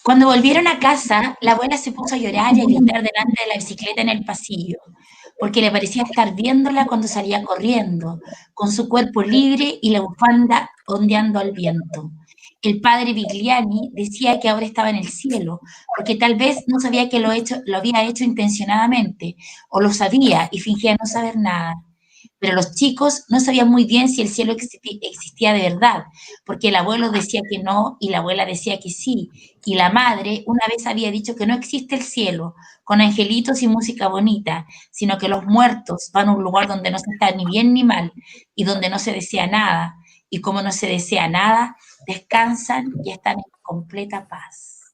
Cuando volvieron a casa, la abuela se puso a llorar y a gritar delante de la bicicleta en el pasillo, porque le parecía estar viéndola cuando salía corriendo, con su cuerpo libre y la bufanda ondeando al viento. El padre Vigliani decía que ahora estaba en el cielo, porque tal vez no sabía que lo había hecho intencionadamente, o lo sabía y fingía no saber nada. pero los chicos no sabían muy bien si el cielo existía de verdad, porque el abuelo decía que no y la abuela decía que sí, y la madre una vez había dicho que no existe el cielo con angelitos y música bonita, sino que los muertos van a un lugar donde no se está ni bien ni mal y donde no se desea nada, y como no se desea nada, descansan y están en completa paz.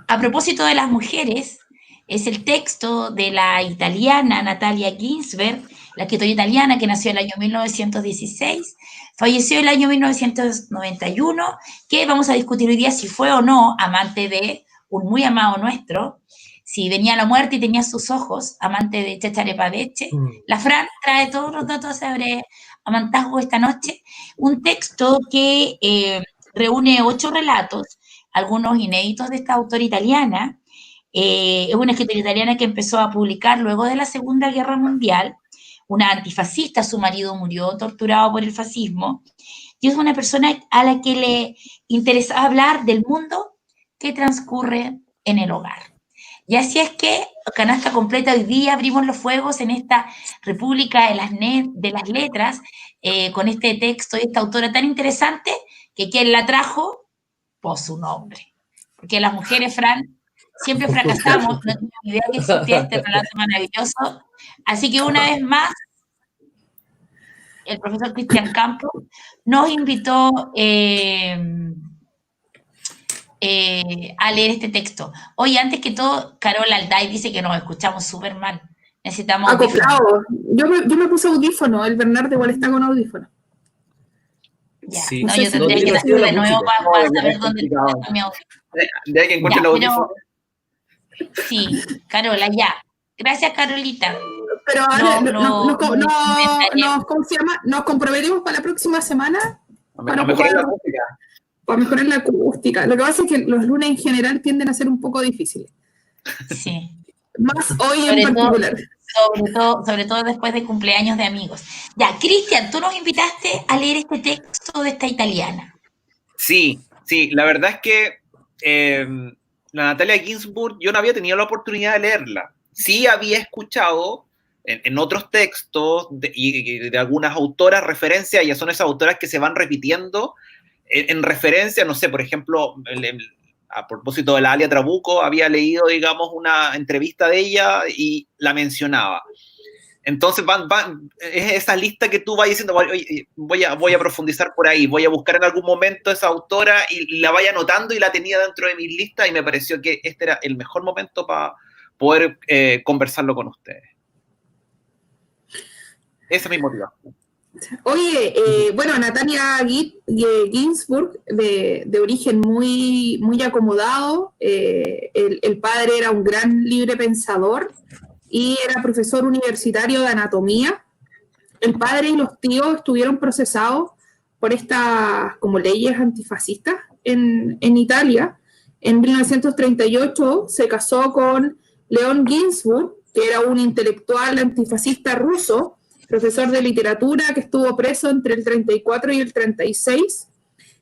A propósito de las mujeres, es el texto de la italiana Natalia Ginsberg, la escritora italiana que nació en el año 1916, falleció en el año 1991, que vamos a discutir hoy día si fue o no amante de un muy amado nuestro, si venía a la muerte y tenía sus ojos, amante de Cesare Pavese. La Fran trae todos los datos sobre amantazgo esta noche, un texto que reúne 8 relatos, algunos inéditos de esta autora italiana. Es una escritora italiana que empezó a publicar luego de la Segunda Guerra Mundial, una antifascista, su marido murió torturado por el fascismo, y es una persona a la que le interesa hablar del mundo que transcurre en el hogar. Y así es que, canasta completa, hoy día abrimos los fuegos en esta República de las Letras, con este texto y esta autora tan interesante, que quien la trajo, por su nombre. Porque las mujeres, Fran, siempre fracasamos, no tengo idea que existía este relato maravilloso. Así que una vez más, el profesor Cristian Campos nos invitó a leer este texto. Oye, antes que todo, Carol Alday dice que nos escuchamos súper mal. Necesitamos acoplado. Yo me puse audífono, el Bernardo igual está con audífono. Ya, sí. No, yo tendría que hacer de nuevo para saber dónde está mi audífono. De ahí que encuentre el audífono. Sí, Carola, ya. Gracias, Carolita. Pero ahora nos comprometemos para la próxima semana para mejorar la acústica. Lo que pasa es que los lunes en general tienden a ser un poco difíciles. Sí. Más hoy en particular. Sobre todo después de cumpleaños de amigos. Ya, Cristian, tú nos invitaste a leer este texto de esta italiana. Sí, la verdad es que la Natalia Ginsburg, yo no había tenido la oportunidad de leerla. Sí había escuchado en otros textos de algunas autoras referencia, ya son esas autoras que se van repitiendo en referencia, no sé, por ejemplo, a propósito de la Alia Trabuco, había leído, digamos, una entrevista de ella y la mencionaba. Entonces es esa lista que tú vas diciendo, oye, voy a profundizar por ahí, voy a buscar en algún momento esa autora y la vaya anotando, y la tenía dentro de mis listas, y me pareció que este era el mejor momento para poder conversarlo con ustedes. Esa es mi motivación. Oye, bueno, Natalia Ginsburg, de origen muy, muy acomodado, el padre era un gran libre pensador y era profesor universitario de anatomía. El padre y los tíos estuvieron procesados por estas como leyes antifascistas en Italia. En 1938 se casó con León Ginsburg, que era un intelectual antifascista ruso, profesor de literatura que estuvo preso entre el 34 y el 36.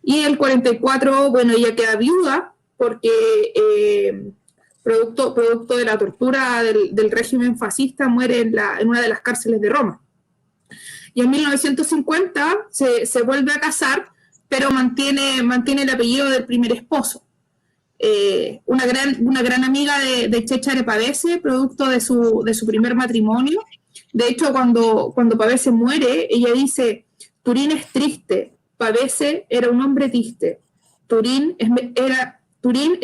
Y el 44, bueno, ella queda viuda porque producto de la tortura del régimen fascista muere en una de las cárceles de Roma. Y en 1950 se vuelve a casar, pero mantiene el apellido del primer esposo. Una gran amiga de Cesare Pavese, producto de su primer matrimonio. De hecho, cuando Pavese muere, ella dice: Turín es triste, Pavese era un hombre triste, Turín es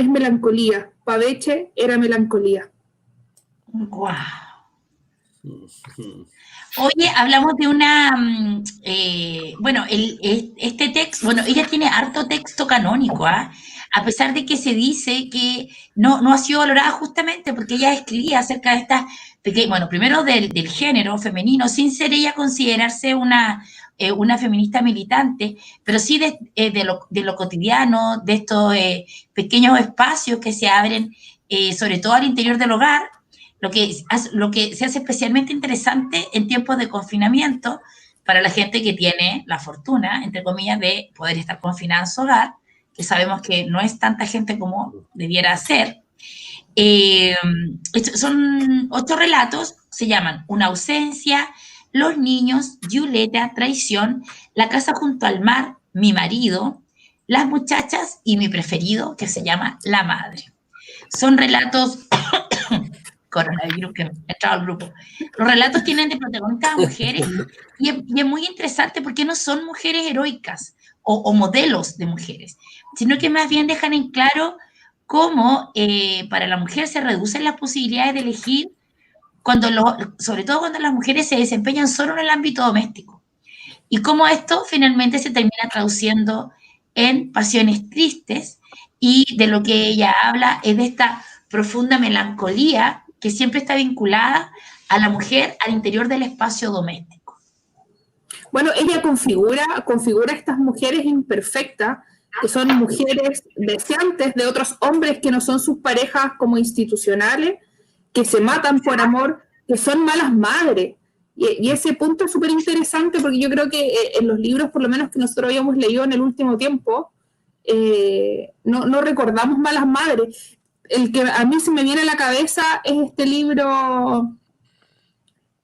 melancolía, Pavese era melancolía. ¡Guau! Oye, hablamos de una, este texto, bueno, ella tiene harto texto canónico, ¿ah? A pesar de que se dice que no ha sido valorada justamente porque ella escribía acerca de estas, bueno, primero del género femenino, sin ser ella considerarse una feminista militante, pero sí de lo cotidiano, de estos pequeños espacios que se abren, sobre todo al interior del hogar, lo que se hace especialmente interesante en tiempos de confinamiento para la gente que tiene la fortuna, entre comillas, de poder estar confinada en su hogar, que sabemos que no es tanta gente como debiera ser. Son 8 relatos, se llaman Una ausencia, Los niños, Violeta, Traición, La casa junto al mar, Mi marido, Las muchachas y mi preferido, que se llama La madre. Son relatos, coronavirus que entraba al grupo, los relatos tienen de protagonistas a mujeres y es muy interesante porque no son mujeres heroicas o modelos de mujeres, sino que más bien dejan en claro cómo para la mujer se reducen las posibilidades de elegir, sobre todo cuando las mujeres se desempeñan solo en el ámbito doméstico. Y cómo esto finalmente se termina traduciendo en pasiones tristes, y de lo que ella habla es de esta profunda melancolía que siempre está vinculada a la mujer al interior del espacio doméstico. Bueno, ella configura a estas mujeres imperfectas, que son mujeres deseantes de otros hombres que no son sus parejas como institucionales, que se matan por amor, que son malas madres. Y ese punto es súper interesante porque yo creo que en los libros, por lo menos que nosotros habíamos leído en el último tiempo, no recordamos malas madres. El que a mí se me viene a la cabeza es este libro,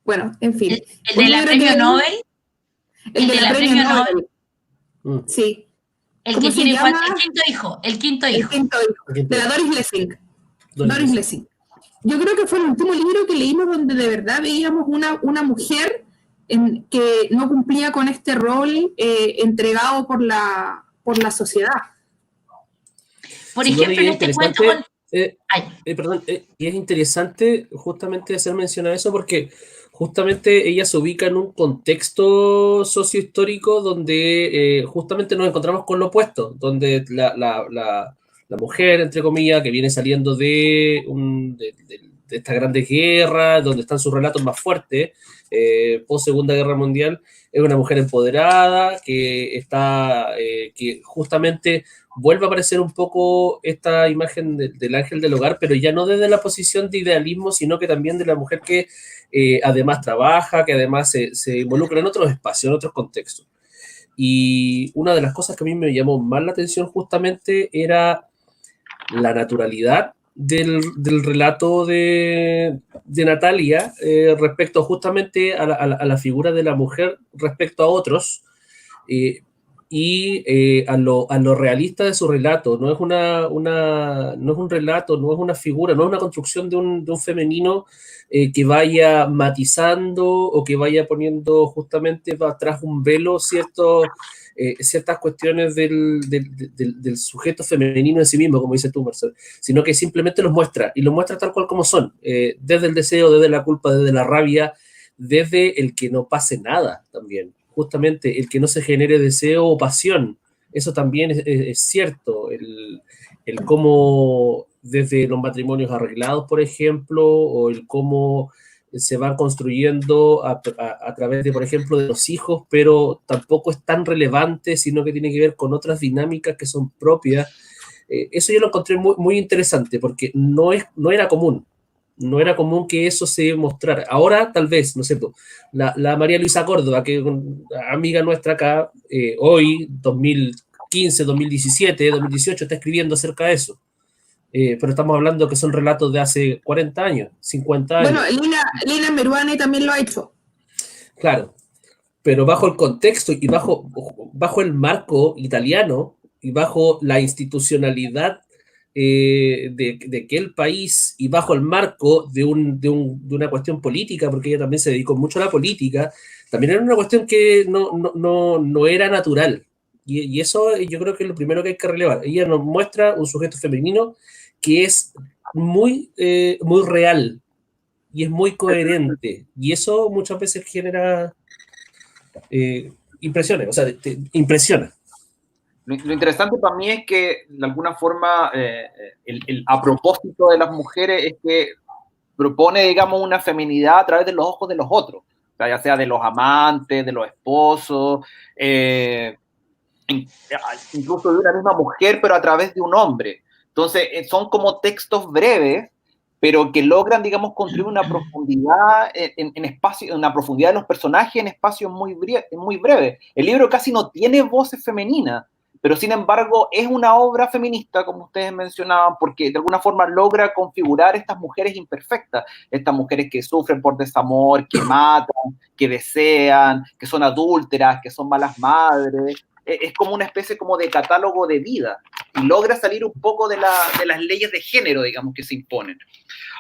bueno, en fin. ¿El de la premio Nobel? El de la premio Nobel. Sí. El que tiene el quinto hijo. El quinto hijo. De la Doris Lessing. Doris Lessing. Yo creo que fue el último libro que leímos donde de verdad veíamos una mujer que no cumplía con este rol entregado por la sociedad. Por ejemplo, en este cuento... y es interesante justamente hacer mención a eso porque justamente ella se ubica en un contexto sociohistórico donde justamente nos encontramos con lo opuesto, donde la mujer, entre comillas, que viene saliendo de esta grande guerra, donde están sus relatos más fuertes, post Segunda Guerra Mundial, es una mujer empoderada, que justamente vuelve a aparecer un poco esta imagen del ángel del hogar, pero ya no desde la posición de idealismo, sino que también de la mujer que además trabaja, que además se involucra en otros espacios, en otros contextos. Y una de las cosas que a mí me llamó más la atención justamente era la naturalidad del relato de Natalia respecto justamente a la figura de la mujer respecto a otros y a lo realista de su relato. No es no es un relato, no es una figura, no es una construcción de un femenino que vaya matizando o que vaya poniendo justamente atrás un velo ciertas cuestiones del sujeto femenino en sí mismo, como dices tú, Marcelo, sino que simplemente los muestra, y los muestra tal cual como son, desde el deseo, desde la culpa, desde la rabia, desde el que no pase nada también, justamente el que no se genere deseo o pasión. Eso también es cierto, el cómo desde los matrimonios arreglados, por ejemplo, o el cómo se van construyendo a través de, por ejemplo, de los hijos, pero tampoco es tan relevante, sino que tiene que ver con otras dinámicas que son propias. Eso yo lo encontré muy, muy interesante, porque no era común. No era común que eso se mostrara. Ahora, tal vez, ¿no es cierto? La María Luisa Córdoba, que es una amiga nuestra acá, hoy, 2015, 2017, 2018, está escribiendo acerca de eso. Pero estamos hablando que son relatos de hace 40 años, 50 años. Bueno, Lina Meruane también lo ha hecho. Claro, pero bajo el contexto y bajo el marco italiano y bajo la institucionalidad de aquel país y bajo el marco de una cuestión política, porque ella también se dedicó mucho a la política, también era una cuestión que no era natural. Y eso yo creo que es lo primero que hay que relevar. Ella nos muestra un sujeto femenino que es muy real y es muy coherente. Y eso muchas veces genera impresiones, o sea, te impresiona. Lo interesante para mí es que, de alguna forma, a propósito de las mujeres, es que propone, digamos, una feminidad a través de los ojos de los otros, o sea, ya sea de los amantes, de los esposos, incluso de una misma mujer, pero a través de un hombre. Entonces, son como textos breves, pero que logran, digamos, construir una profundidad una profundidad de los personajes en espacios muy breves. El libro casi no tiene voces femeninas, pero sin embargo es una obra feminista, como ustedes mencionaban, porque de alguna forma logra configurar estas mujeres imperfectas, estas mujeres que sufren por desamor, que matan, que desean, que son adúlteras, que son malas madres. Es como una especie como de catálogo de vida, y logra salir un poco de las leyes de género, digamos, que se imponen.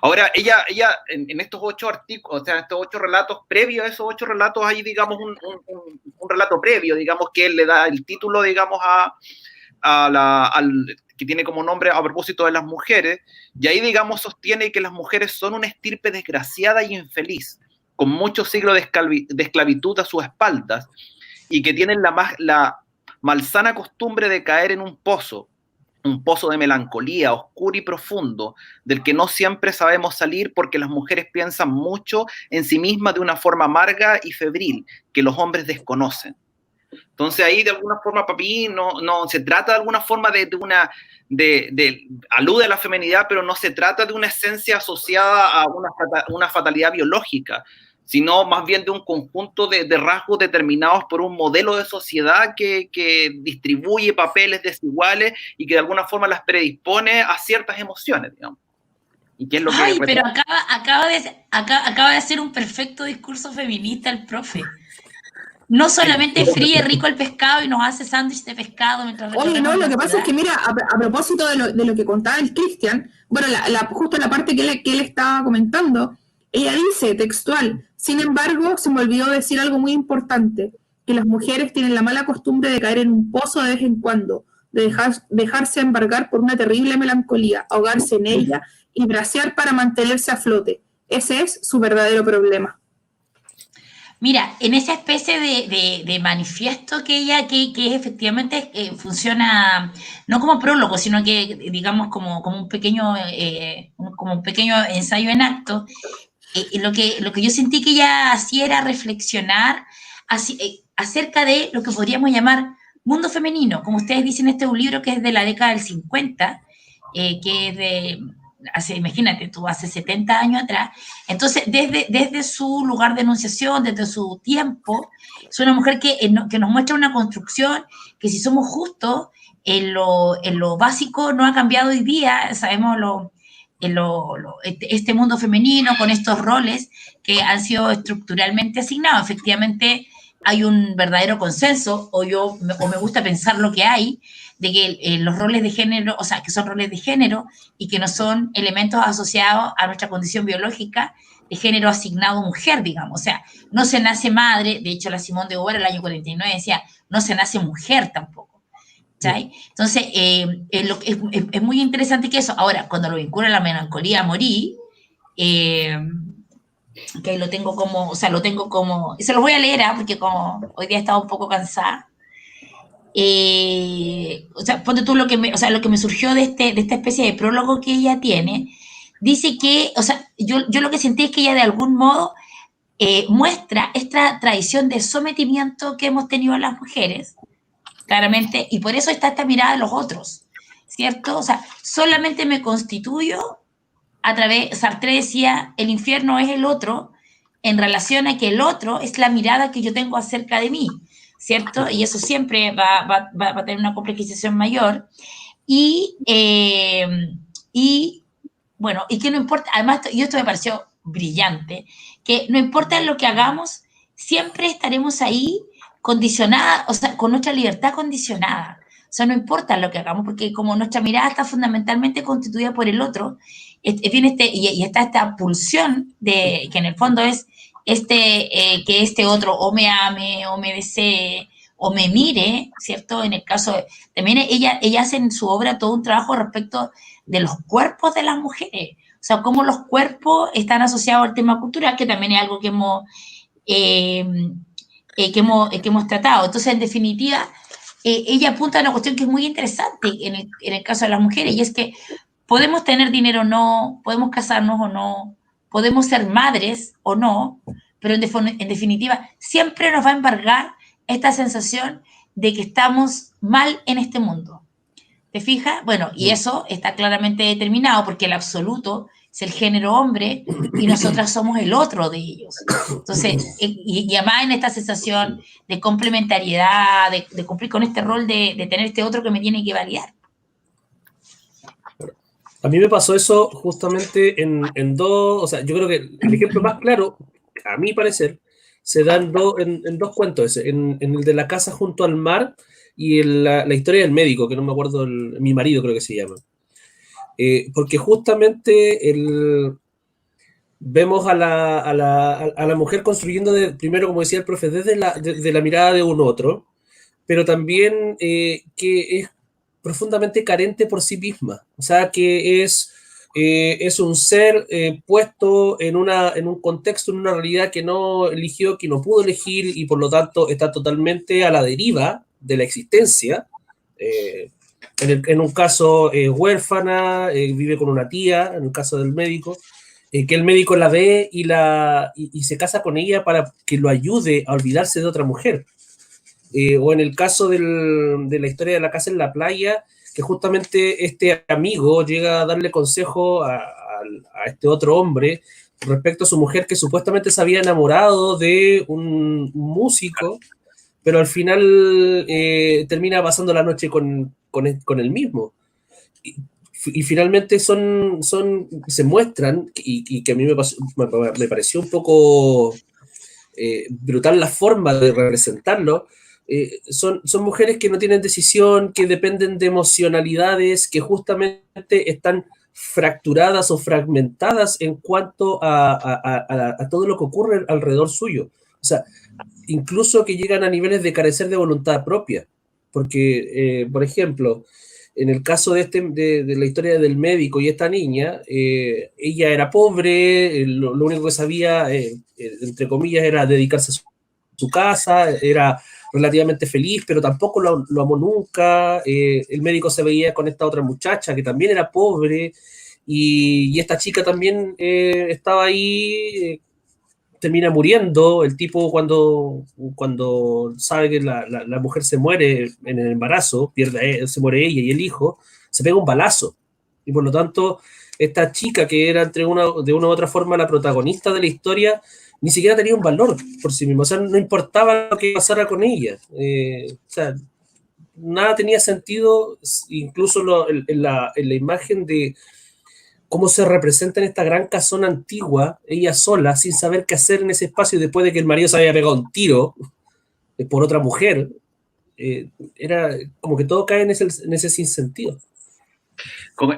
Ahora, ella en estos 8 artículos, o sea, estos 8 relatos, previos a esos 8 relatos, hay, digamos, un relato previo, digamos, que él le da el título, digamos, que tiene como nombre A propósito de las mujeres, y ahí, digamos, sostiene que las mujeres son una estirpe desgraciada y infeliz, con muchos siglos de esclavitud a sus espaldas, y que tienen la malsana costumbre de caer en un pozo de melancolía oscuro y profundo, del que no siempre sabemos salir porque las mujeres piensan mucho en sí mismas de una forma amarga y febril que los hombres desconocen. Entonces ahí de alguna forma para mí no se trata de alguna forma alude a la feminidad, pero no se trata de una esencia asociada a una fatalidad biológica, sino más bien de un conjunto de rasgos determinados por un modelo de sociedad que distribuye papeles desiguales y que de alguna forma las predispone a ciertas emociones, digamos. ¿Y qué es lo que Ay, pero acaba de hacer un perfecto discurso feminista el profe. No solamente fríe rico el pescado y nos hace sándwich de pescado mientras... Oye, no, lo que pasa es que, mira, a propósito de lo que contaba el Cristian, bueno, justo la parte que él estaba comentando, ella dice, textual, sin embargo, se me olvidó decir algo muy importante, que las mujeres tienen la mala costumbre de caer en un pozo de vez en cuando, de dejarse embargar por una terrible melancolía, ahogarse en ella y bracear para mantenerse a flote. Ese es su verdadero problema. Mira, en esa especie de manifiesto que efectivamente funciona no como prólogo, sino que digamos como un pequeño ensayo en acto, lo que yo sentí que ella hacía era reflexionar acerca de lo que podríamos llamar mundo femenino. Como ustedes dicen, este es un libro que es de la década del 50, que es de... imagínate, tú hace 70 años atrás. Entonces, desde su lugar de enunciación, desde su tiempo, es una mujer que nos muestra una construcción que, si somos justos, en lo básico no ha cambiado hoy día. Sabemos este mundo femenino con estos roles que han sido estructuralmente asignados. Efectivamente, hay un verdadero consenso, o me gusta pensar lo que hay, de que los roles de género, o sea, que son roles de género y que no son elementos asociados a nuestra condición biológica de género asignado mujer, digamos. O sea, no se nace madre, de hecho la Simone de Beauvoir el año 49 decía, no se nace mujer tampoco. ¿Sí? Entonces, es muy interesante que eso. Ahora, cuando lo vincula a la melancolía a morir, que lo tengo como, y se los voy a leer, porque como hoy día he estado un poco cansada. O sea, ponte tú lo que me surgió de esta especie de prólogo que ella tiene, dice que, o sea, yo lo que sentí es que ella de algún modo muestra esta tradición de sometimiento que hemos tenido las mujeres, claramente, y por eso está esta mirada de los otros, ¿cierto? O sea, solamente me constituyo a través, Sartre decía, el infierno es el otro, en relación a que el otro es la mirada que yo tengo acerca de mí, ¿cierto? Y eso siempre va a tener una complejización mayor. Y bueno, y que no importa, además, y esto me pareció brillante, que no importa lo que hagamos, siempre estaremos ahí condicionada, o sea, con nuestra libertad condicionada. O sea, no importa lo que hagamos, porque como nuestra mirada está fundamentalmente constituida por el otro, y está esta pulsión de que en el fondo es que este otro o me ame, o me desee, o me mire, ¿cierto? En el caso también ella hace en su obra todo un trabajo respecto de los cuerpos de las mujeres. O sea, cómo los cuerpos están asociados al tema cultural, que también es algo que hemos tratado. Entonces, en definitiva, ella apunta a una cuestión que es muy interesante en el caso de las mujeres, y es que podemos tener dinero o no, podemos casarnos o no, podemos ser madres o no, pero en definitiva siempre nos va a embargar esta sensación de que estamos mal en este mundo. ¿Te fijas? Bueno, y eso está claramente determinado porque el absoluto es el género hombre y nosotras somos el otro de ellos. Entonces, y además en esta sensación de complementariedad, de cumplir con este rol de tener este otro que me tiene que validar. A mí me pasó eso justamente en dos, o sea, yo creo que el ejemplo más claro, a mi parecer, se da en dos cuentos, en el de la casa junto al mar y en la historia del médico, que no me acuerdo, mi marido creo que se llama. Porque justamente vemos a la mujer construyendo, primero, como decía el profe, desde la mirada de un otro, pero también que es profundamente carente por sí misma. O sea, que es un ser puesto en un contexto, en una realidad que no eligió, que no pudo elegir y por lo tanto está totalmente a la deriva de la existencia. En un caso huérfana, vive con una tía, en el caso del médico, que el médico la ve y se casa con ella para que lo ayude a olvidarse de otra mujer. O en el caso de la historia de la casa en la playa, que justamente este amigo llega a darle consejo a este otro hombre respecto a su mujer que supuestamente se había enamorado de un músico, pero al final termina pasando la noche con él mismo. Y finalmente se muestran, y que a mí me pareció un poco brutal la forma de representarlo. Son mujeres que no tienen decisión, que dependen de emocionalidades, que justamente están fracturadas o fragmentadas en cuanto a todo lo que ocurre alrededor suyo. O sea, incluso que llegan a niveles de carecer de voluntad propia. Porque, por ejemplo, en el caso de la historia del médico y esta niña, ella era pobre, lo único que sabía, entre comillas, era dedicarse a su casa, era relativamente feliz, pero tampoco lo amó nunca. El médico se veía con esta otra muchacha que también era pobre, y esta chica también estaba ahí, termina muriendo. El tipo cuando sabe que la mujer se muere en el embarazo, se muere ella y el hijo, se pega un balazo. Y por lo tanto, esta chica que era de una u otra forma la protagonista de la historia, ni siquiera tenía un valor por sí misma. O sea, no importaba lo que pasara con ella. O sea, nada tenía sentido, incluso en la imagen de cómo se representa en esta gran casona antigua, ella sola, sin saber qué hacer en ese espacio, después de que el marido se había pegado un tiro por otra mujer. Era como que todo cae en ese sinsentido.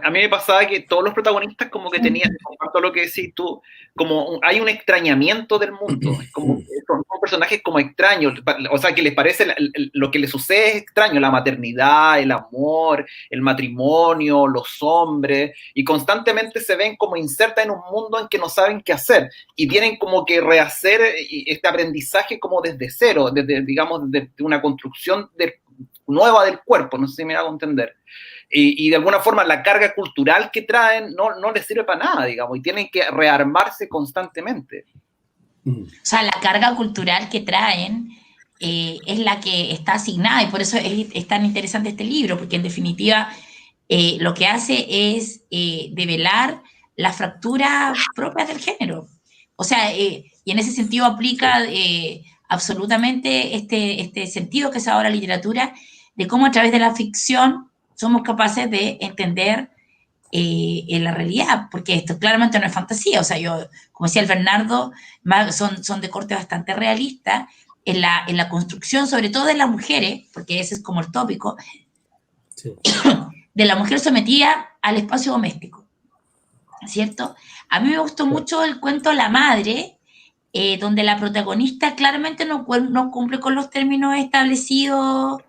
A mí me pasaba que todos los protagonistas como que tenían, comparto lo que decís tú, como hay un extrañamiento del mundo, como son personajes como extraños, o sea, que les parece lo que les sucede es extraño, la maternidad, el amor, el matrimonio, los hombres, y constantemente se ven como insertas en un mundo en que no saben qué hacer, y tienen como que rehacer este aprendizaje como desde cero, digamos, desde una construcción nueva del cuerpo, no sé si me hago entender. Y de alguna forma la carga cultural que traen no les sirve para nada, digamos, y tienen que rearmarse constantemente. O sea, la carga cultural que traen es la que está asignada, y por eso es tan interesante este libro, porque en definitiva lo que hace es develar las fracturas propias del género. O sea, y en ese sentido aplica absolutamente este sentido que se da ahora la literatura, de cómo a través de la ficción somos capaces de entender en la realidad, porque esto claramente no es fantasía. O sea, yo, como decía el Bernardo, son de corte bastante realista en la construcción, sobre todo de las mujeres, porque ese es como el tópico, sí, de la mujer sometida al espacio doméstico, ¿cierto? A mí me gustó mucho el cuento La Madre, donde la protagonista claramente no cumple con los términos establecidos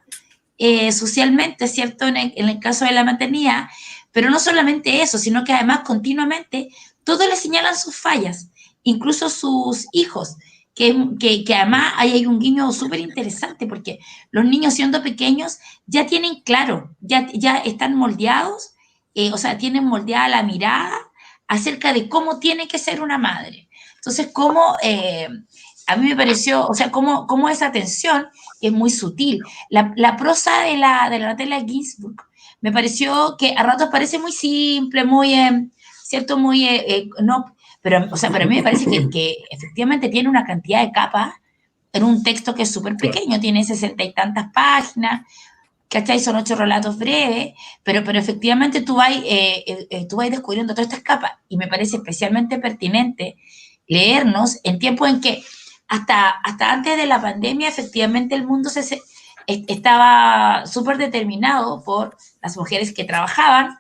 socialmente, ¿cierto? En el caso de la maternidad, pero no solamente eso, sino que además continuamente todos le señalan sus fallas, incluso sus hijos, que además hay un guiño súper interesante, porque los niños siendo pequeños ya tienen claro, ya están moldeados, o sea, tienen moldeada la mirada acerca de cómo tiene que ser una madre. Entonces, a mí me pareció, o sea, cómo esa tensión es muy sutil. La prosa de la Natalia Ginzburg me pareció que a ratos parece muy simple, muy ¿cierto? Muy, no, pero, o sea, pero a mí me parece que efectivamente tiene una cantidad de capas en un texto que es súper pequeño, tiene 60 y tantas páginas, ¿cachai? Son 8 relatos breves, pero efectivamente tú vas descubriendo todas estas capas y me parece especialmente pertinente leernos en tiempos en que hasta antes de la pandemia efectivamente el mundo estaba súper determinado por las mujeres que trabajaban,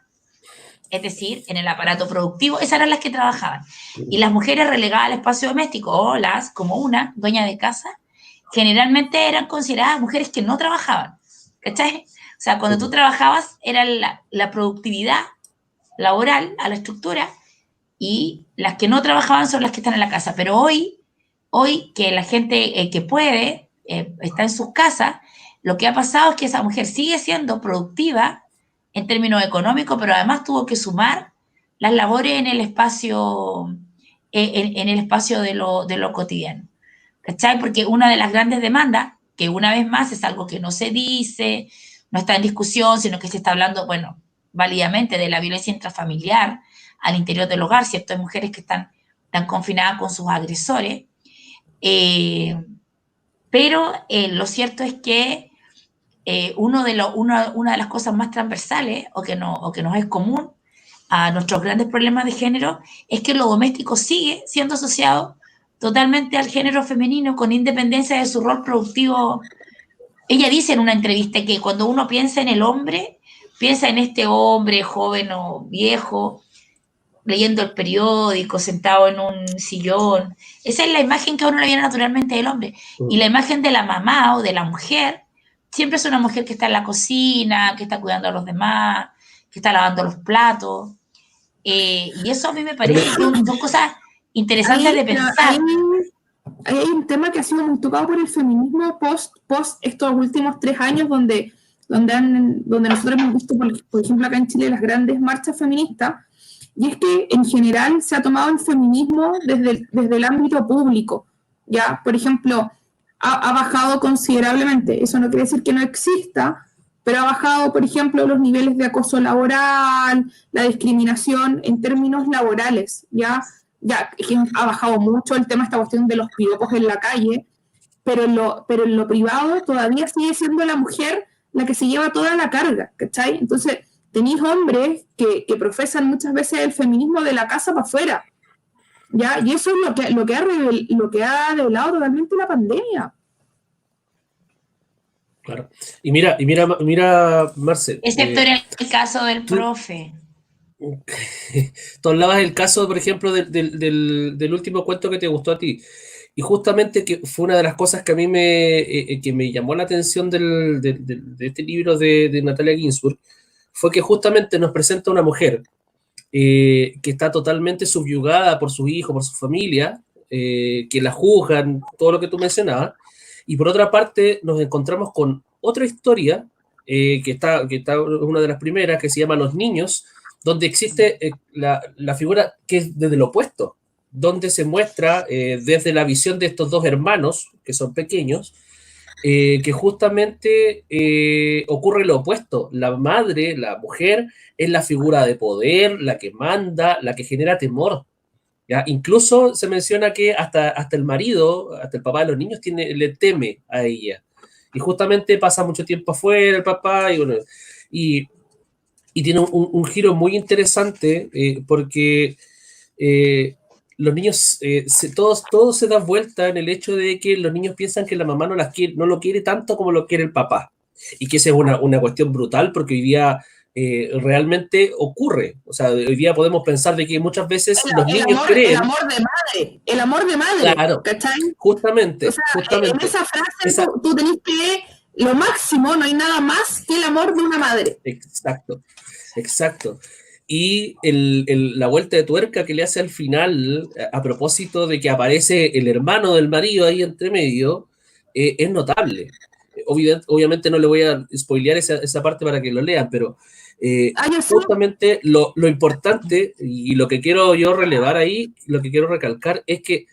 es decir, en el aparato productivo, esas eran las que trabajaban. Y las mujeres relegadas al espacio doméstico, o las, como una, dueña de casa, generalmente eran consideradas mujeres que no trabajaban, ¿cachai? O sea, cuando tú trabajabas era la productividad laboral a la estructura y las que no trabajaban son las que están en la casa. Pero hoy que la gente que puede está en sus casas, lo que ha pasado es que esa mujer sigue siendo productiva en términos económicos, pero además tuvo que sumar las labores en el espacio, en el espacio de lo cotidiano. ¿Cachai? Porque una de las grandes demandas, que una vez más es algo que no se dice, no está en discusión, sino que se está hablando, bueno, válidamente de la violencia intrafamiliar al interior del hogar, ¿cierto? Hay mujeres que están confinadas con sus agresores, pero lo cierto es que una de las cosas más transversales o que nos es común a nuestros grandes problemas de género es que lo doméstico sigue siendo asociado totalmente al género femenino con independencia de su rol productivo. Ella dice en una entrevista que cuando uno piensa en el hombre, piensa en este hombre joven o viejo, leyendo el periódico, sentado en un sillón. Esa es la imagen que a uno le viene naturalmente del hombre. Y la imagen de la mamá o de la mujer siempre es una mujer que está en la cocina, que está cuidando a los demás, que está lavando los platos. Y eso a mí me parece que son cosas interesantes de pensar. Hay un tema que ha sido muy tocado por el feminismo post estos últimos 3 años donde nosotros hemos visto, por ejemplo, acá en Chile, las grandes marchas feministas, y es que en general se ha tomado el feminismo desde el ámbito público, ¿ya? Por ejemplo, ha bajado considerablemente, eso no quiere decir que no exista, pero ha bajado, por ejemplo, los niveles de acoso laboral, la discriminación en términos laborales, ¿ya? Ya ha bajado mucho el tema, esta cuestión de los piropos en la calle, pero en lo privado todavía sigue siendo la mujer la que se lleva toda la carga, ¿cachai? Entonces, tenéis hombres que profesan muchas veces el feminismo de la casa para afuera, ¿ya? Y eso es lo que ha revelado totalmente la pandemia. Claro. Y mira, Marce. Excepto en el caso del profe. Tú hablabas del caso, por ejemplo, del último cuento que te gustó a ti. Y justamente que fue una de las cosas que a mí que me llamó la atención de este libro de Natalia Ginsburg, fue que justamente nos presenta una mujer que está totalmente subyugada por sus hijos, por su familia, que la juzgan, todo lo que tú mencionabas. Y por otra parte, nos encontramos con otra historia, que está una de las primeras, que se llama Los Niños, donde existe la figura que es desde lo opuesto, donde se muestra desde la visión de estos dos hermanos, que son pequeños, que justamente ocurre lo opuesto. La madre, la mujer, es la figura de poder, la que manda, la que genera temor. ¿Ya? Incluso se menciona que hasta el marido, hasta el papá de los niños, le teme a ella. Y justamente pasa mucho tiempo afuera el papá, y bueno, y tiene un giro muy interesante porque los niños, todos se dan vuelta en el hecho de que los niños piensan que la mamá no lo quiere tanto como lo quiere el papá. Y que esa es una cuestión brutal porque hoy día realmente ocurre. O sea, hoy día podemos pensar de que muchas veces los niños creen... El amor de madre, claro, ¿cachai? Justamente. O sea, en esa frase tú tenés que... Lo máximo, no hay nada más que el amor de una madre. Exacto. Y la vuelta de tuerca que le hace al final, a propósito de que aparece el hermano del marido ahí entre medio, es notable. Obviamente no le voy a spoilear esa parte para que lo lean, pero justamente lo importante y lo que quiero yo relevar ahí, lo que quiero recalcar es que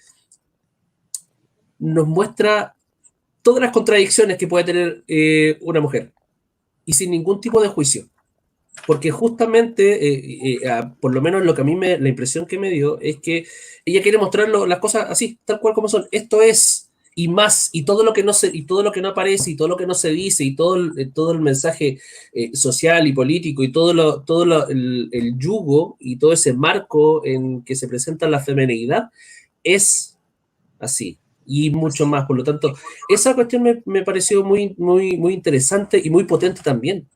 nos muestra todas las contradicciones que puede tener una mujer y sin ningún tipo de juicio. porque justamente, por lo menos lo que a mí la impresión que me dio es que ella quiere mostrar las cosas así, tal cual como son. Esto es y más, y todo lo que no y todo lo que no aparece, y todo lo que no se dice, y todo el mensaje social y político, y el yugo, y todo ese marco en que se presenta la feminidad, es así, y mucho más. Por lo tanto, esa cuestión me pareció muy, muy, muy interesante y muy potente también.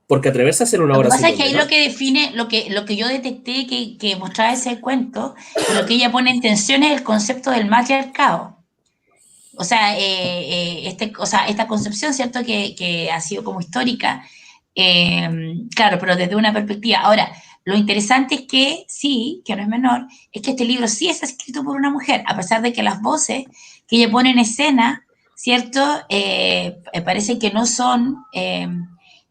Porque atreverse a hacer una Lo que obra así pasa es que no ahí es lo que define, lo que yo detecté que mostraba ese cuento, y lo que ella pone en tensión es el concepto del matriarcado. O sea, esta concepción, ¿cierto?, que ha sido como histórica, claro, pero desde una perspectiva. Ahora, lo interesante es que sí, que no es menor, es que este libro sí es escrito por una mujer, a pesar de que las voces que ella pone en escena, ¿cierto?, parece que no son,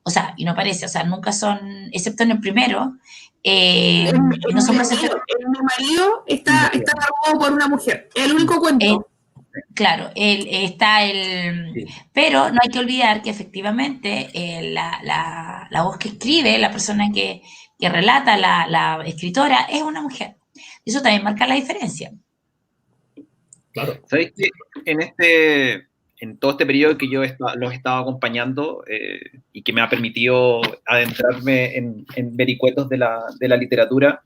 o sea, y no parece, o sea, nunca son, excepto en el primero, no son presentadas. Mi marido está narrado por una mujer, el único cuento. Claro, está el... Sí. Pero no hay que olvidar que efectivamente la voz que escribe, la persona que relata, la escritora, es una mujer. Eso también marca la diferencia. Claro. ¿Sabéis que en todo este periodo que yo los he estado acompañando y que me ha permitido adentrarme en vericuetos de la literatura,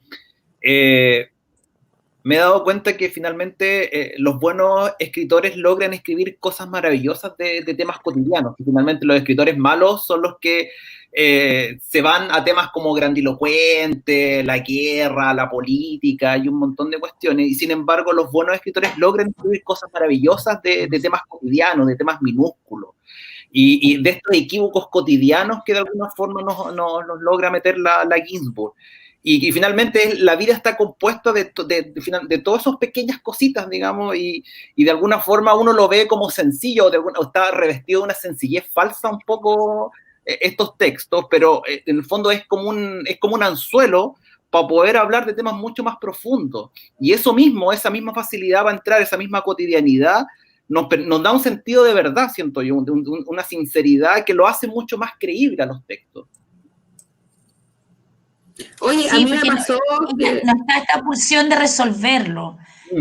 me he dado cuenta que finalmente los buenos escritores logran escribir cosas maravillosas de temas cotidianos, y finalmente los escritores malos son los que se van a temas como grandilocuentes, la guerra, la política y un montón de cuestiones, y sin embargo los buenos escritores logran escribir cosas maravillosas de temas cotidianos, de temas minúsculos, y de estos equívocos cotidianos que de alguna forma nos logra meter la Ginsburg. Y finalmente la vida está compuesta de todas esas pequeñas cositas, digamos, y de alguna forma uno lo ve como sencillo, o está revestido de una sencillez falsa un poco estos textos, pero en el fondo es como un anzuelo para poder hablar de temas mucho más profundos. Y eso mismo, esa misma facilidad va a entrar, esa misma cotidianidad, nos da un sentido de verdad, siento yo, una sinceridad que lo hace mucho más creíble a los textos. Oye, Sí, a mí me pasó que... No está esta pulsión de resolverlo.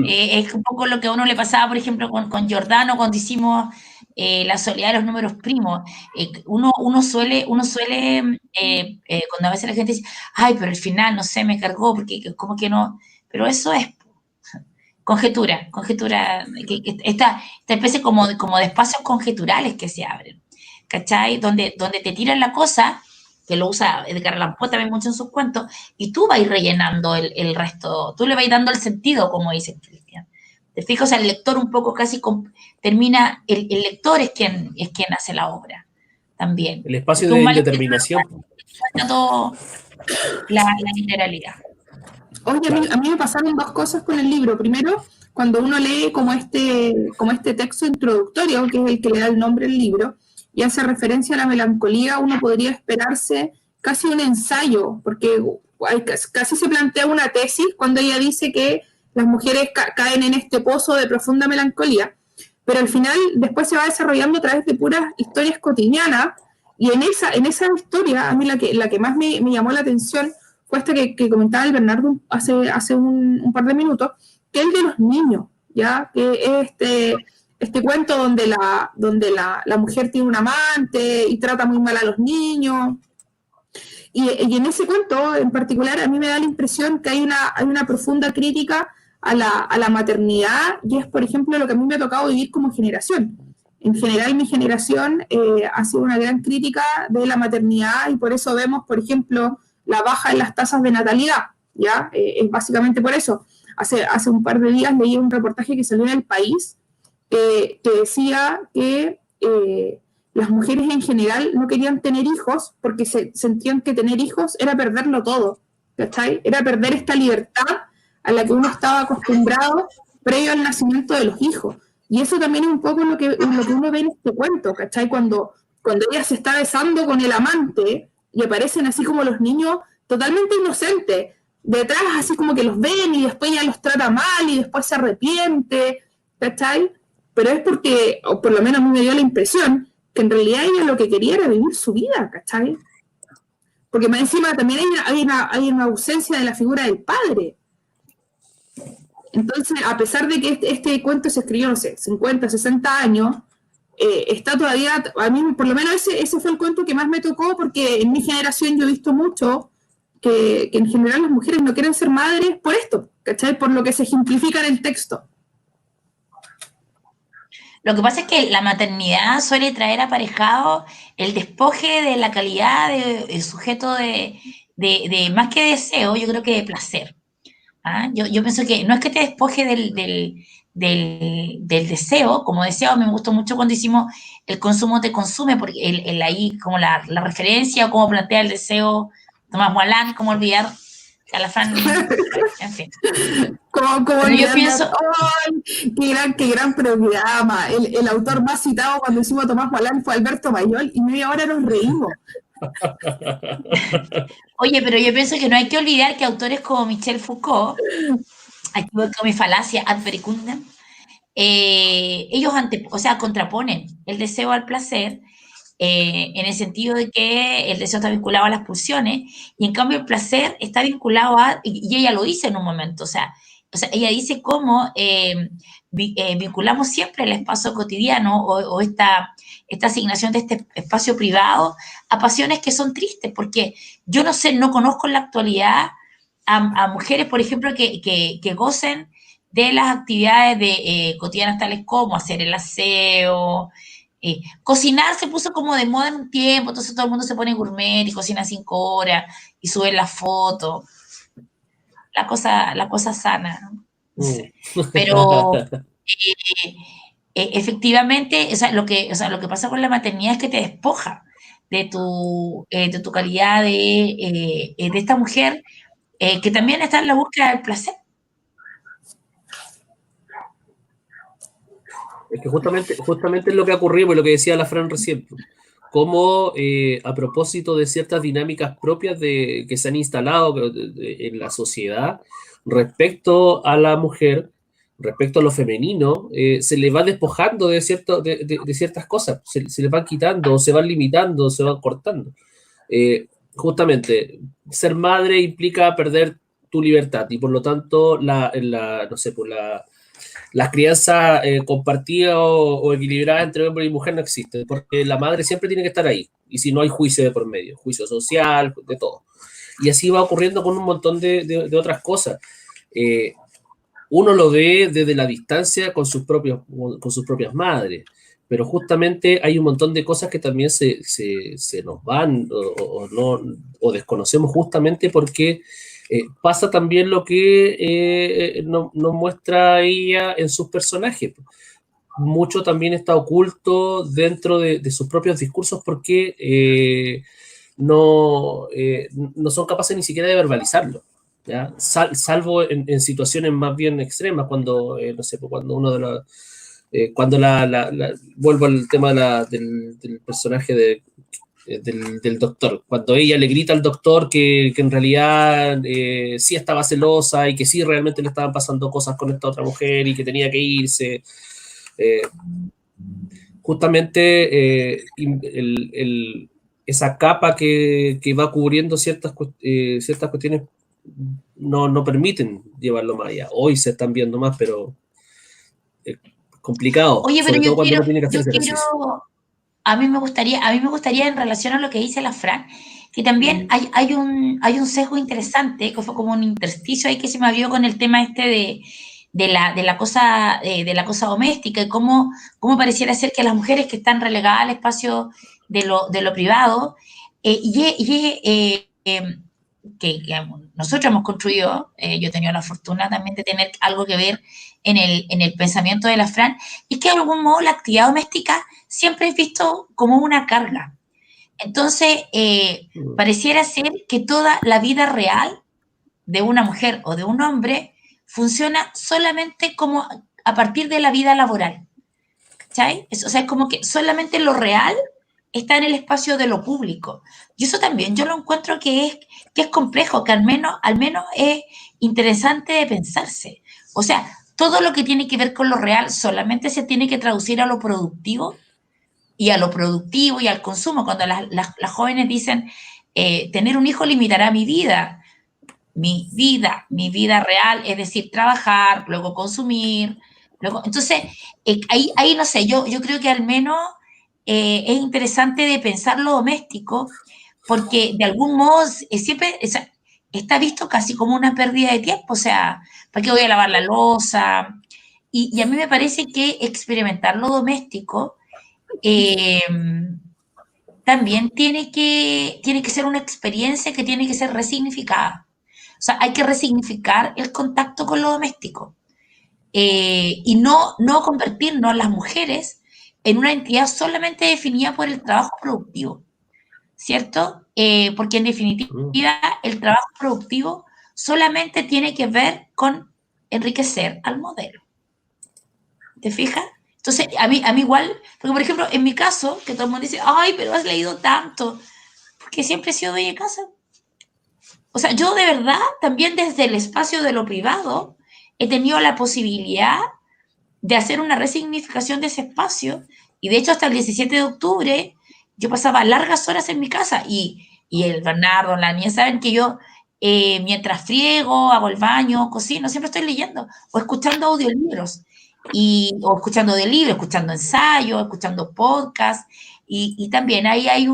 Es un poco lo que a uno le pasaba, por ejemplo, con Giordano cuando hicimos La soledad de los números primos. Uno suele cuando a veces la gente dice, ay, pero al final, no sé, me cargó, porque como que no... Pero eso es conjetura, esta especie como de espacios conjeturales que se abren, ¿cachai? Donde te tiran la cosa, que lo usa Edgar Allan Poe también mucho en sus cuentos, y tú vas rellenando el resto, tú le vas dando el sentido, como dice Cristian. Te fijas, o sea, el lector un poco casi termina, el lector es quien hace la obra también. El espacio de indeterminación. Todo la literalidad. Oye, a mí me pasaron dos cosas con el libro. Primero, cuando uno lee como este texto introductorio, que es el que le da el nombre al libro, y hace referencia a la melancolía, uno podría esperarse casi un ensayo, porque casi se plantea una tesis cuando ella dice que las mujeres caen en este pozo de profunda melancolía, pero al final después se va desarrollando a través de puras historias cotidianas, y en esa historia, a mí la que más me llamó la atención fue esta que comentaba el Bernardo hace un par de minutos, que es el de los niños, ¿ya? Que es este cuento donde la mujer tiene un amante y trata muy mal a los niños. Y en ese cuento en particular a mí me da la impresión que hay una profunda crítica a la maternidad, y es, por ejemplo, lo que a mí me ha tocado vivir como generación. En general, mi generación ha sido una gran crítica de la maternidad, y por eso vemos, por ejemplo, la baja en las tasas de natalidad, ¿ya? Es básicamente por eso. Hace un par de días leí un reportaje que salió en El País que decía que las mujeres en general no querían tener hijos porque sentían que tener hijos era perderlo todo, ¿cachai? Era perder esta libertad a la que uno estaba acostumbrado previo al nacimiento de los hijos. Y eso también es un poco lo que uno ve en este cuento, ¿cachai? Cuando ella se está besando con el amante y aparecen así como los niños totalmente inocentes, detrás así como que los ven y después ella los trata mal y después se arrepiente, ¿cachai? Pero es porque, o por lo menos a mí me dio la impresión, que en realidad ella lo que quería era vivir su vida, ¿cachai? porque más encima también hay una ausencia de la figura del padre. Entonces, a pesar de que este cuento se escribió, no sé, 50, 60 años, está todavía, a mí por lo menos ese fue el cuento que más me tocó, porque en mi generación yo he visto mucho que en general las mujeres no quieren ser madres por esto, ¿cachai? Por lo que se ejemplifica en el texto. Lo que pasa es que la maternidad suele traer aparejado el despoje de la calidad del sujeto de más que deseo, yo creo que de placer. ¿Ah? Yo pienso que no es que te despoje del deseo, como deseo, me gustó mucho cuando hicimos el consumo te consume, porque ahí como la referencia o cómo plantea el deseo Tomás Moalán, cómo olvidar a la Fran, en fin. Como yo pienso... qué gran programa. El autor más citado cuando hicimos Tomás Moalán fue Alberto Mayol y media hora nos reímos. Oye, pero yo pienso que no hay que olvidar que autores como Michel Foucault, aquí voy con mi falacia ad verecundam, ellos contraponen el deseo al placer, en el sentido de que el deseo está vinculado a las pulsiones y en cambio el placer está vinculado y ella lo dice en un momento, o sea ella dice cómo vinculamos siempre el espacio cotidiano o esta asignación de este espacio privado a pasiones que son tristes, porque yo no conozco en la actualidad a mujeres, por ejemplo, que gocen de las actividades cotidianas tales como hacer el aseo, cocinar se puso como de moda en un tiempo, entonces todo el mundo se pone gourmet y cocina 5 horas y sube las fotos. La cosa sana, ¿no? No sé. Pero efectivamente, lo que pasa con la maternidad es que te despoja de tu calidad de esta mujer que también está en la búsqueda del placer. Es que justamente es lo que ha ocurrido, y lo que decía la Fran recién, como a propósito de ciertas dinámicas propias que se han instalado en la sociedad respecto a la mujer, respecto a lo femenino, se le va despojando de ciertas cosas, se le van quitando, se van limitando, se van cortando. Justamente, ser madre implica perder tu libertad y por lo tanto la crianza compartida o equilibrada entre hombre y mujer no existe, porque la madre siempre tiene que estar ahí, y si no hay juicio de por medio, juicio social, de todo. Y así va ocurriendo con un montón de otras cosas. Uno lo ve desde la distancia con sus propias madres, pero justamente hay un montón de cosas que también se nos van o desconocemos justamente porque pasa también lo que nos muestra ella en sus personajes. Mucho también está oculto dentro de sus propios discursos porque no son capaces ni siquiera de verbalizarlo, ¿ya? Salvo en situaciones más bien extremas, cuando, no sé, cuando uno de los... cuando vuelvo al tema del personaje del doctor, cuando ella le grita al doctor que en realidad sí estaba celosa y que sí realmente le estaban pasando cosas con esta otra mujer y que tenía que irse. Justamente esa capa que va cubriendo ciertas cuestiones no permiten llevarlo más allá. Hoy se están viendo más, pero complicado. Oye, pero sobre todo cuando uno tiene que hacer ese ejercicio. A mí me gustaría en relación a lo que dice la Fran, que también hay un sesgo interesante, que fue como un intersticio ahí que se me abrió con el tema de la cosa doméstica y cómo pareciera ser que las mujeres que están relegadas al espacio de lo privado, que nosotros hemos construido, yo he tenido la fortuna también de tener algo que ver en el pensamiento de la Fran, es que de algún modo la actividad doméstica siempre es visto como una carga. Entonces, pareciera ser que toda la vida real de una mujer o de un hombre funciona solamente como a partir de la vida laboral. ¿Cachai? O sea, es como que solamente lo real está en el espacio de lo público. Y eso también yo lo encuentro que es complejo, que al menos es interesante de pensarse. O sea, todo lo que tiene que ver con lo real solamente se tiene que traducir a lo productivo y al consumo. Cuando las jóvenes dicen tener un hijo limitará mi vida real, es decir, trabajar, luego consumir, luego, entonces, ahí no sé, yo creo que al menos es interesante de pensar lo doméstico, porque de algún modo siempre está visto casi como una pérdida de tiempo, o sea, ¿para qué voy a lavar la loza? Y a mí me parece que experimentar lo doméstico también tiene que ser una experiencia que tiene que ser resignificada. O sea, hay que resignificar el contacto con lo doméstico y no convertirnos las mujeres en una entidad solamente definida por el trabajo productivo, ¿cierto? Porque en definitiva el trabajo productivo solamente tiene que ver con enriquecer al modelo. ¿Te fijas? Entonces, a mí igual, porque por ejemplo, en mi caso, que todo el mundo dice, ay, pero has leído tanto, porque siempre he sido dueña de casa. O sea, yo de verdad, también desde el espacio de lo privado, he tenido la posibilidad de hacer una resignificación de ese espacio, y de hecho hasta el 17 de octubre yo pasaba largas horas en mi casa, y el Bernardo, la niña, saben que yo, mientras friego, hago el baño, cocino, siempre estoy leyendo, o escuchando audiolibros, o escuchando de libros, escuchando ensayos, escuchando podcasts, y también ahí hay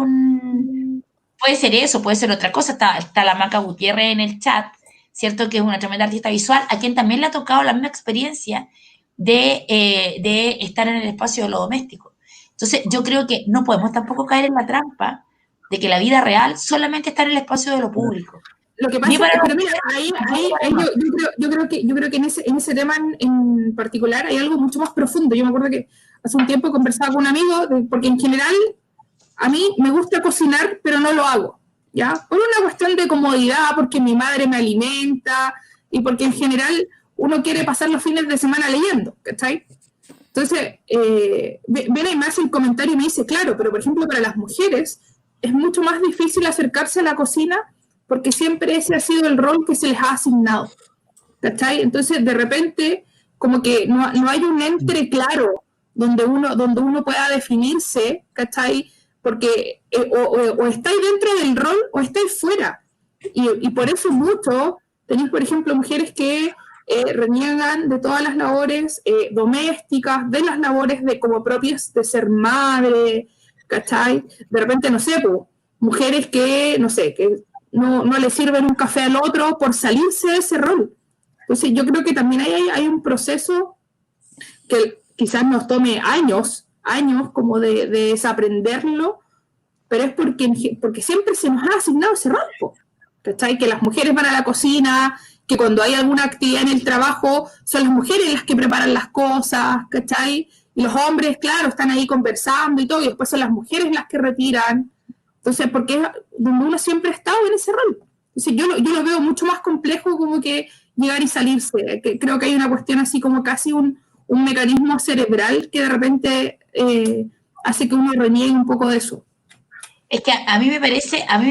puede ser eso, puede ser otra cosa, está la Maca Gutiérrez en el chat, ¿cierto? Que es una tremenda artista visual, a quien también le ha tocado la misma experiencia de estar en el espacio de lo doméstico. Entonces, yo creo que no podemos tampoco caer en la trampa de que la vida real solamente está en el espacio de lo público. Lo que pasa es que, pero mira, ahí yo creo que en ese tema en particular hay algo mucho más profundo. Yo me acuerdo que hace un tiempo conversaba con un amigo, porque en general a mí me gusta cocinar, pero no lo hago, ¿ya? Por una cuestión de comodidad, porque mi madre me alimenta y porque en general uno quiere pasar los fines de semana leyendo, ¿cachai? Entonces, viene y me hace el comentario y me dice, claro, pero por ejemplo para las mujeres es mucho más difícil acercarse a la cocina porque siempre ese ha sido el rol que se les ha asignado, ¿cachai? Entonces, de repente, como que no hay un entre claro donde uno pueda definirse, ¿cachai? Porque o estáis dentro del rol o estáis fuera. Y por eso mucho, tenéis, por ejemplo, mujeres que reniegan de todas las labores domésticas, de las labores como propias de ser madre, ¿cachai? De repente, no sé, pues, mujeres que, no sé, que no le sirven un café al otro por salirse de ese rol. Entonces yo creo que también hay un proceso que quizás nos tome años como de desaprenderlo, pero es porque siempre se nos ha asignado ese rol, ¿cachai? Que las mujeres van a la cocina, que cuando hay alguna actividad en el trabajo son las mujeres las que preparan las cosas, ¿cachai? Y los hombres, claro, están ahí conversando y todo, y después son las mujeres las que retiran. Entonces, porque es donde uno siempre ha estado en ese rol. Entonces, yo lo veo mucho más complejo como que llegar y salirse. Que creo que hay una cuestión así como casi un mecanismo cerebral que de repente hace que uno reniegue un poco de eso. Es que a mí me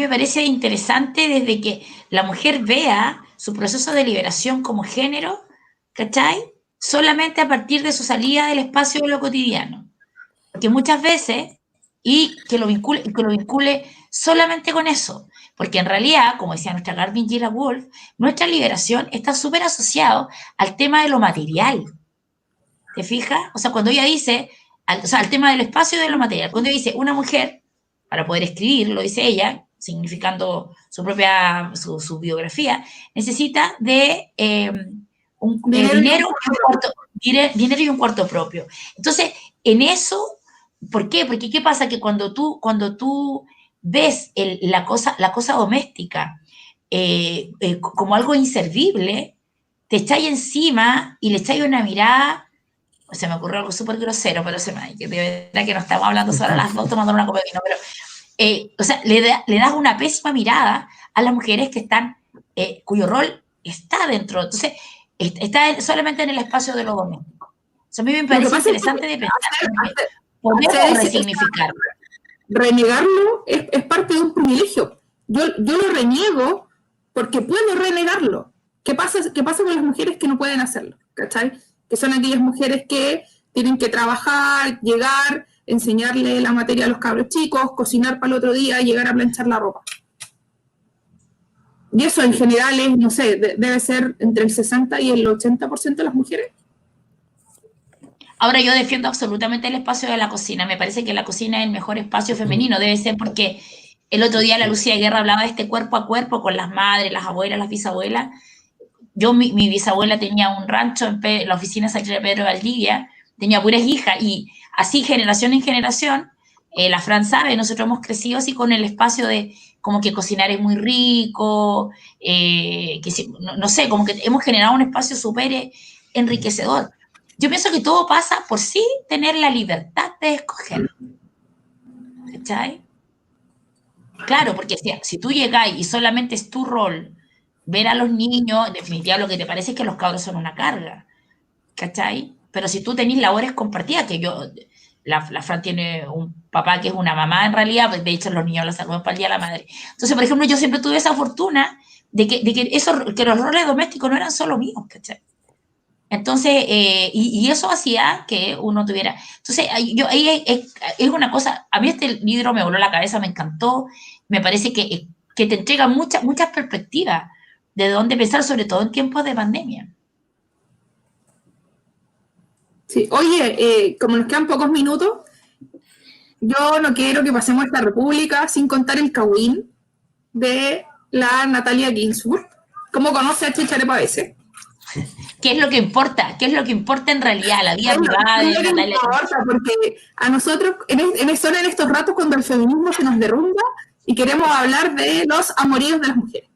parece interesante desde que la mujer vea su proceso de liberación como género, ¿cachai? Solamente a partir de su salida del espacio de lo cotidiano. Porque muchas veces, y que lo vincule solamente con eso, porque en realidad, como decía nuestra Garvin Gila Wolf, nuestra liberación está súper asociado al tema de lo material. ¿Te fijas? O sea, cuando ella dice, al tema del espacio y de lo material, cuando ella dice una mujer, para poder escribir, lo dice ella, significando su biografía, necesita de dinero y un cuarto propio. Entonces, en eso, ¿por qué? Porque ¿qué pasa? Que cuando tú ves la cosa doméstica como algo inservible, te echáis encima y le echáis una mirada. Se me ocurrió algo súper grosero, pero de verdad que no estamos hablando solo las dos tomando una copa de vino, pero o sea, le das una pésima mirada a las mujeres que están, cuyo rol está dentro, entonces está solamente en el espacio de lo doméstico. O sea, a mí me parece interesante de pensar, podemos resignificarlo. Renegarlo es parte de un privilegio. Yo lo reniego porque puedo renegarlo. ¿Qué pasa con las mujeres que no pueden hacerlo? ¿Cachai? Que son aquellas mujeres que tienen que trabajar, llegar, enseñarle la materia a los cabros chicos, cocinar para el otro día, llegar a planchar la ropa. Y eso en general es, no sé, debe ser entre el 60 y el 80% de las mujeres. Ahora yo defiendo absolutamente el espacio de la cocina. Me parece que la cocina es el mejor espacio femenino. Debe ser porque el otro día la Lucía Guerra hablaba de este cuerpo a cuerpo con las madres, las abuelas, las bisabuelas. Mi bisabuela tenía un rancho en la oficina San Pedro de Valdivia, tenía puras hijas y así generación en generación, la Fran sabe, nosotros hemos crecido así con el espacio de como que cocinar es muy rico, no sé, como que hemos generado un espacio súper enriquecedor. Yo pienso que todo pasa por sí tener la libertad de escoger. ¿Cachai? Claro, porque si tú llegas y solamente es tu rol ver a los niños, en definitiva lo que te parece es que los cabros son una carga, ¿cachai? Pero si tú tenés labores compartidas, que la Fran tiene un papá que es una mamá en realidad, pues de hecho los niños los salvamos para el Día de la Madre. Entonces, por ejemplo, yo siempre tuve esa fortuna de que los roles domésticos no eran solo míos, ¿cachai? Entonces, y eso hacía que uno tuviera... Entonces, ahí es una cosa... A mí este libro me voló la cabeza, me encantó. Me parece que te entrega muchas perspectivas de dónde pensar, sobre todo en tiempos de pandemia. Sí, oye, como nos quedan pocos minutos, yo no quiero que pasemos esta república sin contar el Cawin de la Natalia Ginsburg. ¿Cómo conoce a Chéchare Pavese? ¿Qué es lo que importa? ¿Qué es lo que importa en realidad? La vida privada de Natalia Ginsburg. Porque a nosotros, son en estos ratos cuando el feminismo se nos derrumba y queremos hablar de los amoríos de las mujeres.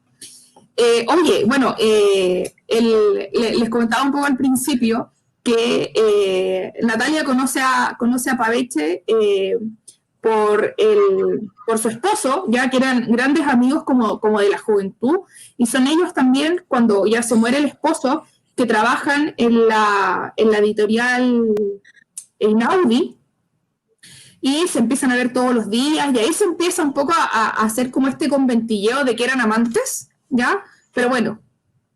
Oye, bueno, les comentaba un poco al principio que Natalia conoce a Pavese por su esposo, ya que eran grandes amigos como de la juventud, y son ellos también, cuando ya se muere el esposo, que trabajan en la editorial Einaudi, y se empiezan a ver todos los días, y ahí se empieza un poco a hacer como este conventilleo de que eran amantes, ¿ya? Pero bueno,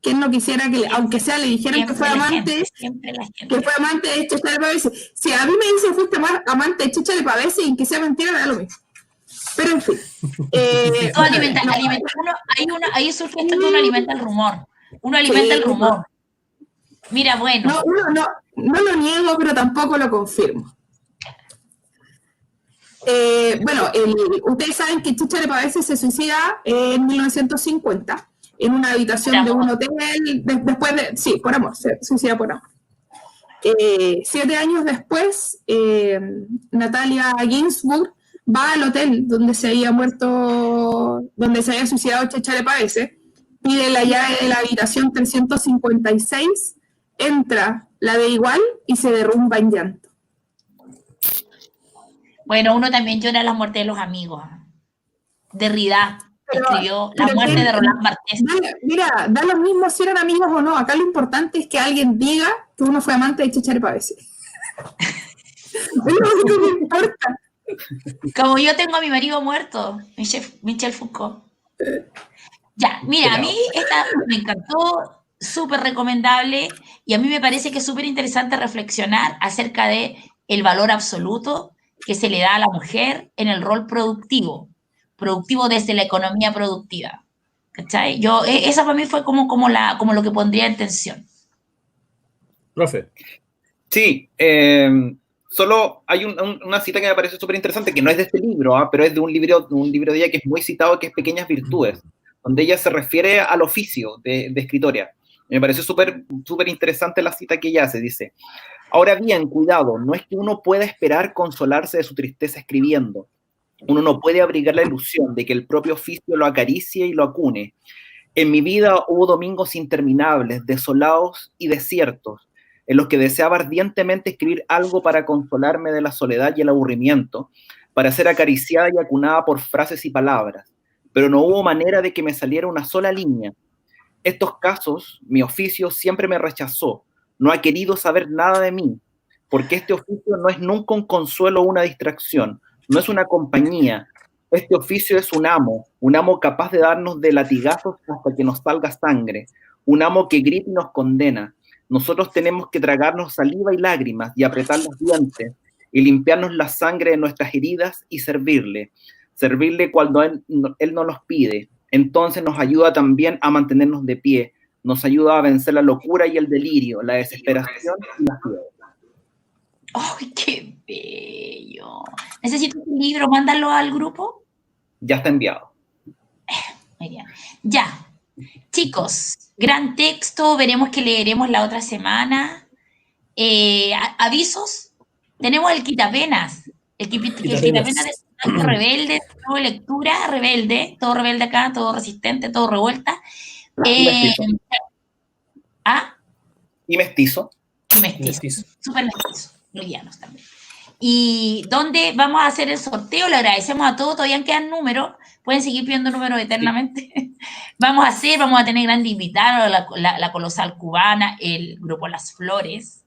¿quién no quisiera que, aunque sea, le dijeran que fue amante de Chéchare Pavese? Si a mí me dicen fuiste amante de Chéchare Pavese y que sea mentira, me da lo mismo. Pero en fin. Ahí surge esto que uno alimenta el rumor. Uno alimenta el rumor. Mira, bueno. No lo niego, pero tampoco lo confirmo. Bueno, ustedes saben que Chéchare Pavese se suicida en 1950 en una habitación de un hotel, por amor, se suicida por amor. 7 años después, Natalia Ginsburg va al hotel donde se había suicidado Chéchare Pavese, pide la llave de la habitación 356, entra, la ve igual y se derrumba en llanto. Bueno, uno también llora la muerte de los amigos. Derrida escribió La muerte de Roland Barthes. Mira, da lo mismo si eran amigos o no. Acá lo importante es que alguien diga que uno fue amante de Chéchare Pavese. Es lo único que importa. Como yo tengo a mi marido muerto, Michel Foucault. Ya, mira, a mí esta me encantó, súper recomendable, y a mí me parece que es súper interesante reflexionar acerca de el valor absoluto que se le da a la mujer en el rol productivo desde la economía productiva. ¿Cachai? Esa para mí fue como lo que pondría en tensión. Profe. Sí, solo hay una cita que me parece súper interesante, que no es de este libro, pero es de un libro de ella que es muy citado, que es Pequeñas Virtudes, donde ella se refiere al oficio de escritora. Me pareció súper interesante la cita que ella hace, dice: ahora bien, cuidado, no es que uno pueda esperar consolarse de su tristeza escribiendo. Uno no puede abrigar la ilusión de que el propio oficio lo acaricie y lo acune. En mi vida hubo domingos interminables, desolados y desiertos, en los que deseaba ardientemente escribir algo para consolarme de la soledad y el aburrimiento, para ser acariciada y acunada por frases y palabras, pero no hubo manera de que me saliera una sola línea. Estos casos, mi oficio siempre me rechazó, no ha querido saber nada de mí, porque este oficio no es nunca un consuelo o una distracción, no es una compañía. Este oficio es un amo capaz de darnos de latigazos hasta que nos salga sangre, un amo que grita y nos condena. Nosotros tenemos que tragarnos saliva y lágrimas y apretar los dientes y limpiarnos la sangre de nuestras heridas y servirle cuando él no nos pide, entonces nos ayuda también a mantenernos de pie, nos ayuda a vencer la locura y el delirio, la desesperación y la fiebre. ¡Ay, qué bello! Necesito un libro, mándalo al grupo. Ya está enviado. Muy bien. Ya. Chicos, gran texto, veremos que leeremos la otra semana. Avisos, tenemos el quitapenas. El quitapenas de Rebelde, todo lectura, rebelde, todo rebelde acá, todo resistente, todo revuelta. Y mestizo. Y mestizo. Súper mestizo. Livianos también. Y donde vamos a hacer el sorteo, le agradecemos a todos, todavía quedan números, pueden seguir pidiendo números eternamente. Sí. Vamos a tener grandes invitados, la Colosal Cubana, el grupo Las Flores.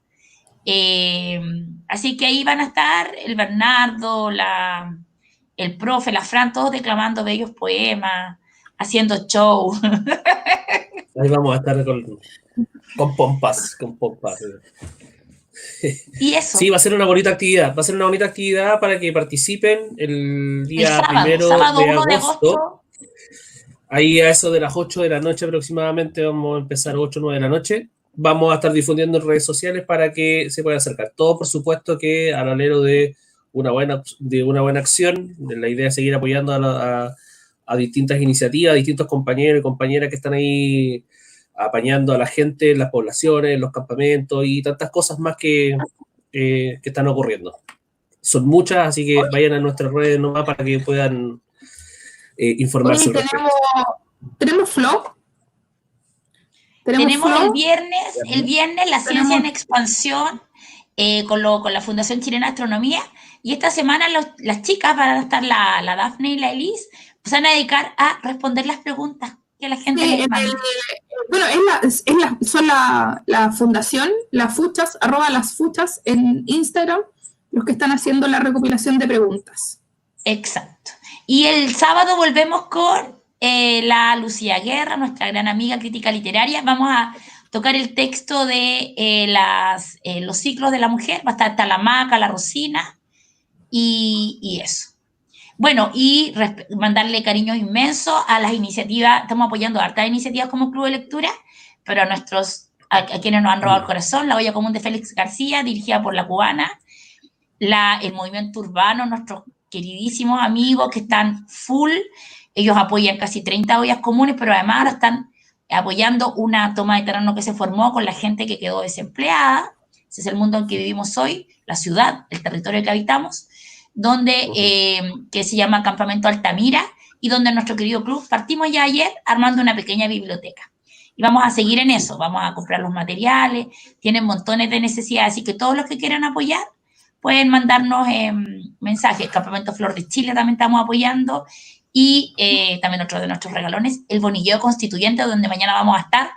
Así que ahí van a estar el Bernardo, el profe, la Fran, todos declamando bellos poemas, haciendo show. Ahí vamos a estar con pompas. Y eso. Sí, va a ser una bonita actividad para que participen el día sábado 1 de agosto. Ahí a eso de las 8 de la noche aproximadamente, vamos a empezar 8 o 9 de la noche. Vamos a estar difundiendo en redes sociales para que se puedan acercar. Todo, por supuesto, que al alero de una buena acción, de la idea de seguir apoyando a distintas iniciativas, a distintos compañeros y compañeras que están ahí apañando a la gente en las poblaciones, en los campamentos y tantas cosas más que están ocurriendo. Son muchas, así que vayan a nuestras redes nomás para que puedan informarse. Oye, ¿tenemos flow? Tenemos el viernes la ciencia en expansión con la Fundación Chilena de Astronomía, y esta semana las chicas van a estar la Dafne y la Elise, pues van a dedicar a responder las preguntas que la gente les manda. Bueno, son la fundación, las fuchas, @lasfuchas en Instagram, los que están haciendo la recopilación de preguntas. Exacto. Y el sábado volvemos con la Lucía Guerra, nuestra gran amiga crítica literaria. Vamos a tocar el texto de los ciclos de la mujer. Va a estar la Maca, la Rosina y eso. Bueno, y mandarle cariños inmensos a las iniciativas. Estamos apoyando hartas iniciativas como Club de Lectura, pero a quienes nos han robado el corazón: la Olla Común de Félix García, dirigida por la cubana, el Movimiento Urbano, nuestros queridísimos amigos que están full. Ellos apoyan casi 30 ollas comunes, pero además ahora están apoyando una toma de terreno que se formó con la gente que quedó desempleada. Ese es el mundo en que vivimos hoy, la ciudad, el territorio que habitamos, donde que se llama Campamento Altamira, y donde nuestro querido club partimos ya ayer armando una pequeña biblioteca. Y vamos a seguir en eso, vamos a comprar los materiales, tienen montones de necesidades, así que todos los que quieran apoyar pueden mandarnos mensajes. Campamento Flor de Chile también estamos apoyando, y también otro de nuestros regalones, el Bonilleo Constituyente, donde mañana vamos a estar,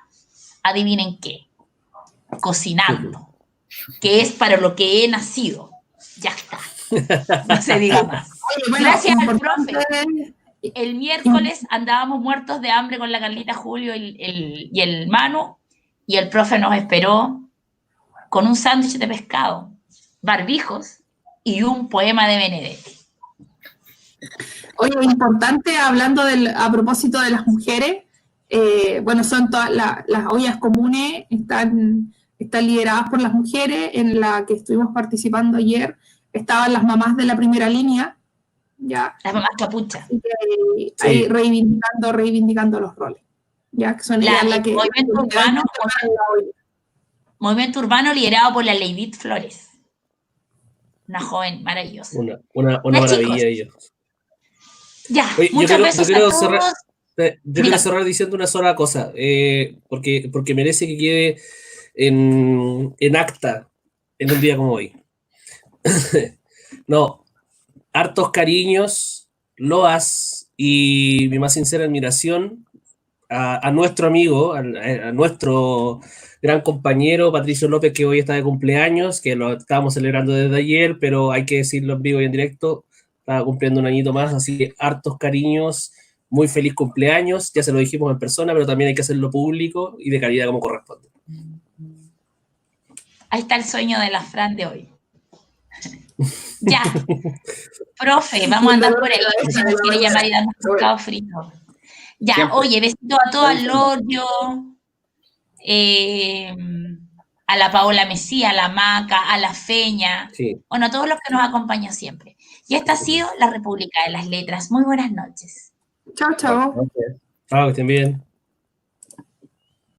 adivinen qué, cocinando, que es para lo que he nacido. Ya está, no se diga más. Oye, bueno, gracias al profe. El miércoles andábamos muertos de hambre con la Carlita Julio y el Manu, y el profe nos esperó con un sándwich de pescado, barbijos y un poema de Benedetti. Oye, importante, hablando a propósito de las mujeres, bueno, son todas las ollas comunes, están lideradas por las mujeres. En la que estuvimos participando ayer estaban las mamás de la primera línea, ya. Las mamás capuchas. Ahí reivindicando los roles, ya, que son Movimiento Urbano liderado por la Leivit Flores, una joven maravillosa. Una maravilla ellos. Ya, oye, muchas besos a todos. Yo quiero cerrar diciendo una sola cosa, porque merece que quede en acta en un día como hoy. No, hartos cariños, loas y mi más sincera admiración a nuestro amigo, a nuestro gran compañero Patricio López, que hoy está de cumpleaños, que lo estábamos celebrando desde ayer, pero hay que decirlo en vivo y en directo, está cumpliendo un añito más, así que hartos cariños, muy feliz cumpleaños, ya se lo dijimos en persona, pero también hay que hacerlo público y de calidad como corresponde. Ahí está el sueño de la Fran de hoy. Ya, profe, vamos a andar por ahí, si nos quiere llamar y darnos pescado frito. Ya, Siempre. oye, besito a todo, al Lorio, a la Paola Mesía, a la Maca, a la Feña, Sí. bueno, a todos los que nos acompañan siempre. Y esta ha sido la República de las Letras. Muy buenas noches. Chao, chao. Entonces, Ah, que estén bien.